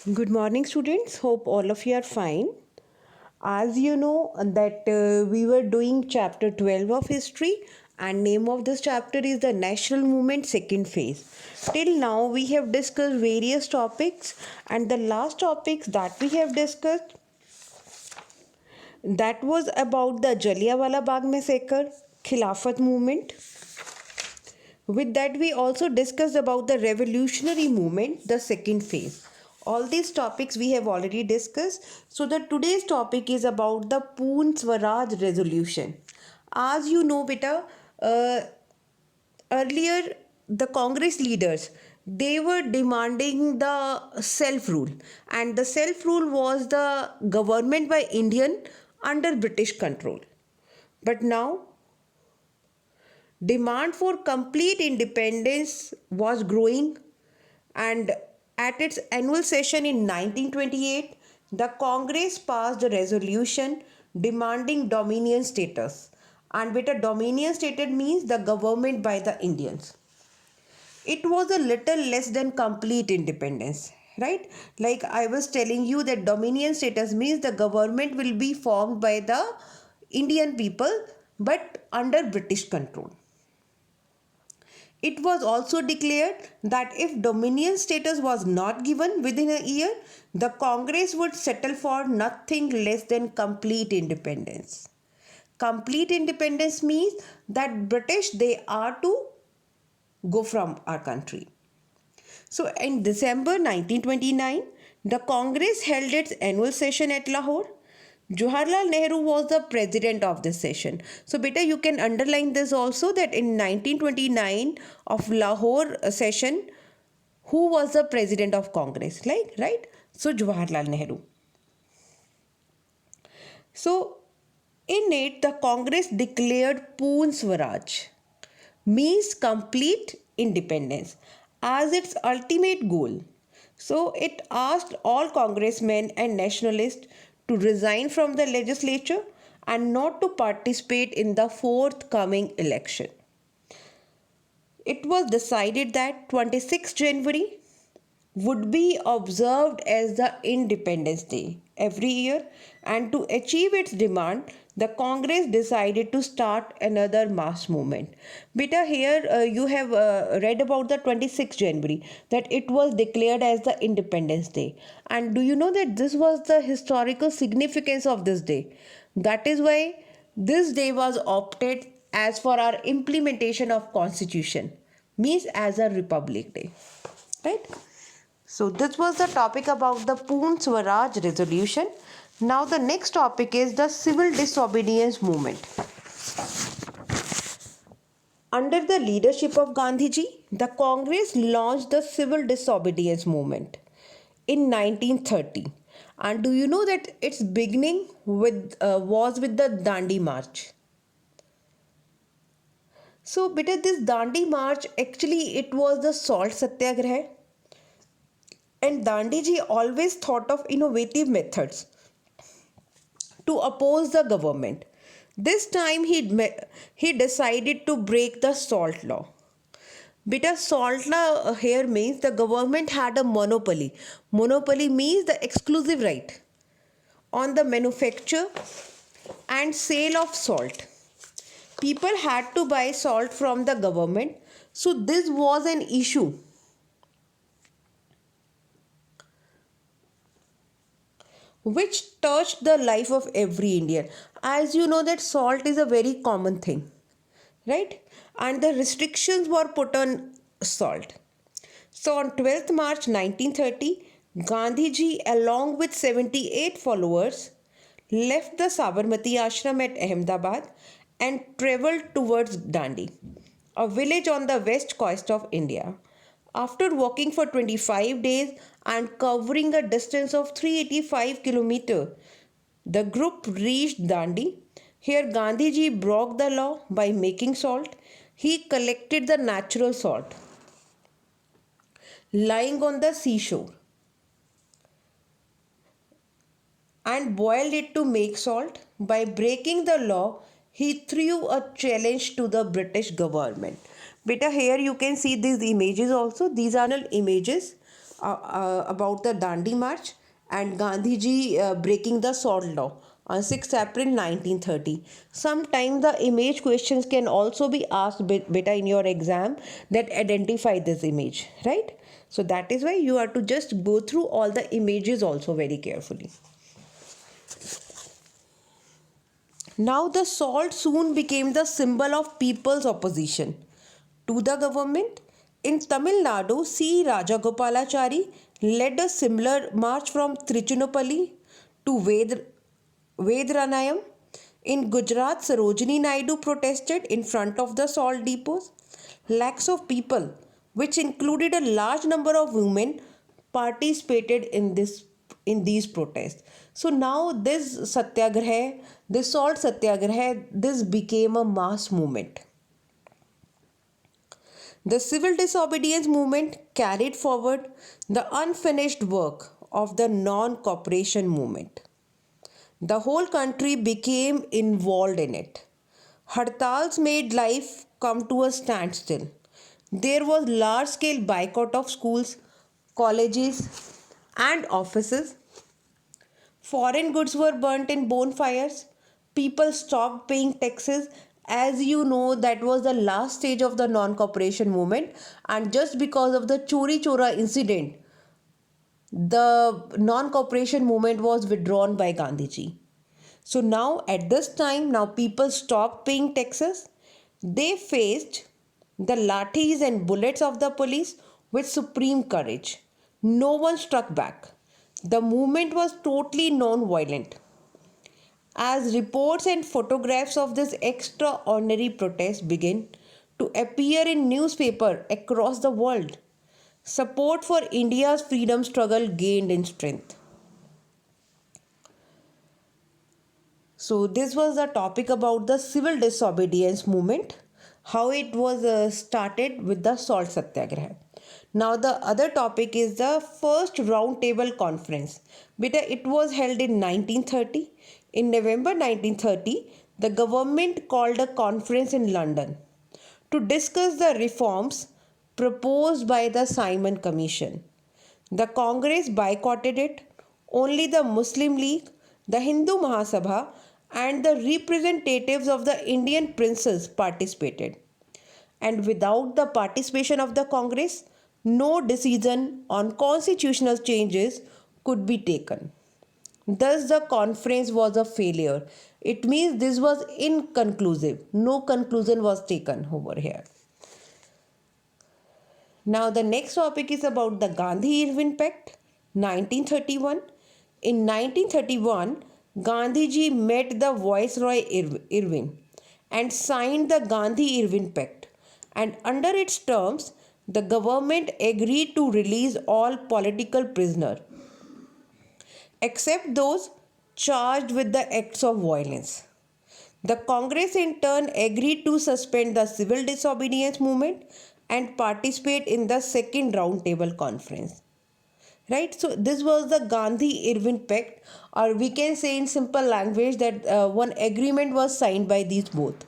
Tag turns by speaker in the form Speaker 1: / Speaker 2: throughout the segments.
Speaker 1: Good morning, students. Hope all of you are fine. As you know that we were doing chapter 12 of history, and name of this chapter is the national movement second phase. Till now we have discussed various topics, and the last topics that we have discussed, that was about the Jallianwala Bagh massacre, Khilafat movement. With that, we also discussed about the revolutionary movement, the second phase. All these topics we have already discussed. So the today's topic is about the Poon Swaraj resolution. As you know, beta, uh, earlier the Congress leaders, they were demanding the self rule, and the self rule was the government by Indian under British control. But now demand for complete independence was growing, and at its annual session in 1928, the Congress passed a resolution demanding dominion status. And with a dominion status means the government by the Indians. It was a little less than complete independence, right? Like I was telling you that dominion status means the government will be formed by the Indian people but under British control. It was also declared that if dominion status was not given within a year, the Congress would settle for nothing less than complete independence. Complete independence means that British they are to go from our country. So in December 1929, the Congress held its annual session at Lahore. Jawaharlal Nehru was the president of this session. So beta, you can underline this also that in 1929 of Lahore session, who was the president of Congress? Like, right? So Jawaharlal Nehru. So in it, the Congress declared Poon Swaraj, means complete independence, as its ultimate goal. So it asked all congressmen and nationalists to resign from the legislature and not to participate in the forthcoming election. It was decided that 26 January would be observed as the Independence Day every year, and to achieve its demand, the Congress decided to start another mass movement. Beta, here you have read about the 26th January, that it was declared as the Independence Day. And do you know that this was the historical significance of this day? That is why this day was opted as for our implementation of Constitution, means as a Republic Day, right? So this was the topic about the Poon Swaraj resolution. Now the next topic is the civil disobedience movement. Under the leadership of Gandhiji, the Congress launched the civil disobedience movement in 1930. And do you know that its beginning was with the Dandi March? So, beta, this Dandi March actually it was the salt satyagraha, and Dandiji always thought of innovative methods to oppose the government. This time he decided to break the salt law. Beta, salt law here means the government had a monopoly. Monopoly means the exclusive right on the manufacture and sale of salt. People had to buy salt from the government. So this was an issue which touched the life of every Indian. As you know that salt is a very common thing, right? And the restrictions were put on salt. So on 12th March 1930, Gandhiji along with 78 followers left the Sabarmati ashram at Ahmedabad and travelled towards Dandi, a village on the west coast of India. After walking for 25 days and covering a distance of 385 kilometers, the group reached Dandi. Here Gandhiji broke the law by making salt. He collected the natural salt lying on the seashore and boiled it to make salt. By breaking the law, he threw a challenge to the British government. Beta, here you can see these images also. These are images about the Dandi March and Gandhiji breaking the salt law on 6th April 1930. Sometimes the image questions can also be asked beta in your exam that identify this image, right? So that is why you have to just go through all the images also very carefully. Now the salt soon became the symbol of people's opposition to the government. In Tamil Nadu, C. Rajagopalachari led a similar march from Trichinopoly to Vedranayam. In Gujarat, Sarojini Naidu protested in front of the salt depots. Lakhs of people, which included a large number of women, participated in these protests. So now this satyagraha, this salt satyagraha, this became a mass movement. The civil disobedience movement carried forward the unfinished work of the non-cooperation movement. The whole country became involved in it. Hartals made life come to a standstill. There was large-scale boycott of schools, colleges, and offices. Foreign goods were burnt in bonfires. People stopped paying taxes. As you know, that was the last stage of the non-cooperation movement, and just because of the Chori Chora incident, the non-cooperation movement was withdrawn by Gandhiji. So now at this time, now people stopped paying taxes. They faced the lathis and bullets of the police with supreme courage. No one struck back. The movement was totally non-violent. As reports and photographs of this extraordinary protest began to appear in newspapers across the world, support for India's freedom struggle gained in strength. So this was the topic about the civil disobedience movement, how it was started with the salt satyagraha. Now the other topic is the first round table conference. Beta, it was held in 1930. In November 1930, the government called a conference in London to discuss the reforms proposed by the Simon Commission. The Congress boycotted it. Only the Muslim League, the Hindu Mahasabha, and the representatives of the Indian princes participated. And without the participation of the Congress, no decision on constitutional changes could be taken. Thus, the conference was a failure. It means this was inconclusive. No conclusion was taken over here. Now, the next topic is about the Gandhi-Irwin Pact, 1931. In 1931, Gandhiji met the Viceroy Irwin and signed the Gandhi-Irwin Pact. And under its terms, the government agreed to release all political prisoners, except those charged with the acts of violence. The Congress in turn agreed to suspend the civil disobedience movement and participate in the second roundtable conference. Right, so this was the Gandhi-Irwin Pact, or we can say in simple language that one agreement was signed by these both.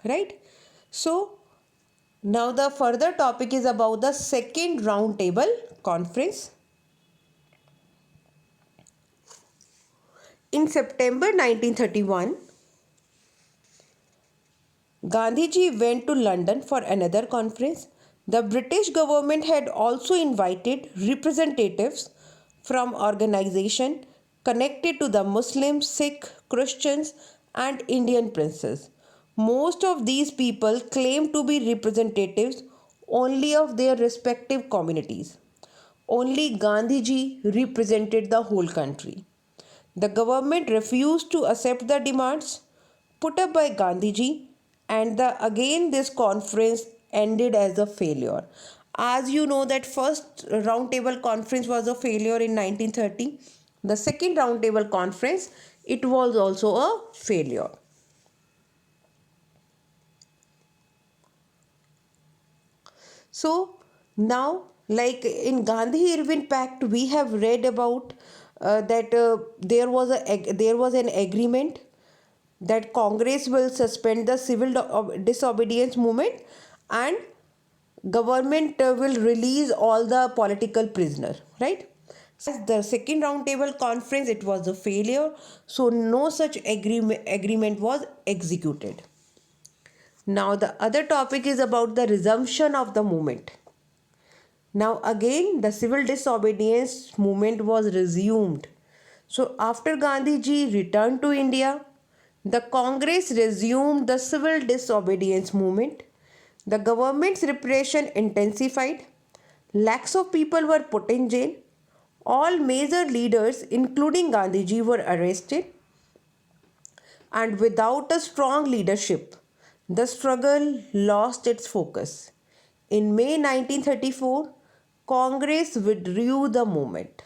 Speaker 1: Right, so now the further topic is about the second roundtable conference. In September 1931, Gandhiji went to London for another conference. The British government had also invited representatives from organizations connected to the Muslims, Sikh, Christians, and Indian princes. Most of these people claimed to be representatives only of their respective communities. Only Gandhiji represented the whole country. The government refused to accept the demands put up by Gandhiji, and again this conference ended as a failure. As you know that first roundtable conference was a failure in 1930. The second roundtable conference, it was also a failure. So now, like in Gandhi-Irwin Pact, we have read about that there was an agreement that Congress will suspend the civil disobedience movement, and government will release all the political prisoner, right? So the second roundtable conference, it was a failure, so no such agreement was executed. Now the other topic is about the resumption of the movement. Now again the civil disobedience movement was resumed. So after Gandhiji returned to India, the Congress resumed the civil disobedience movement. The government's repression intensified. Lakhs of people were put in jail. All major leaders, including Gandhiji, were arrested. And without a strong leadership, the struggle lost its focus. In May 1934, Congress withdrew the movement.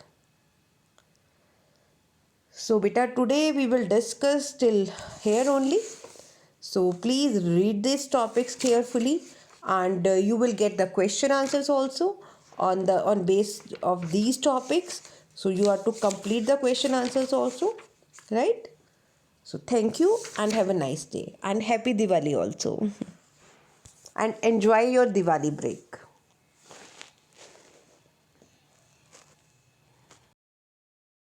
Speaker 1: So, beta, today we will discuss till here only. So, please read these topics carefully, and you will get the question answers also on base of these topics. So, you are to complete the question answers also, right? So, thank you and have a nice day, and happy Diwali also. And enjoy your Diwali break.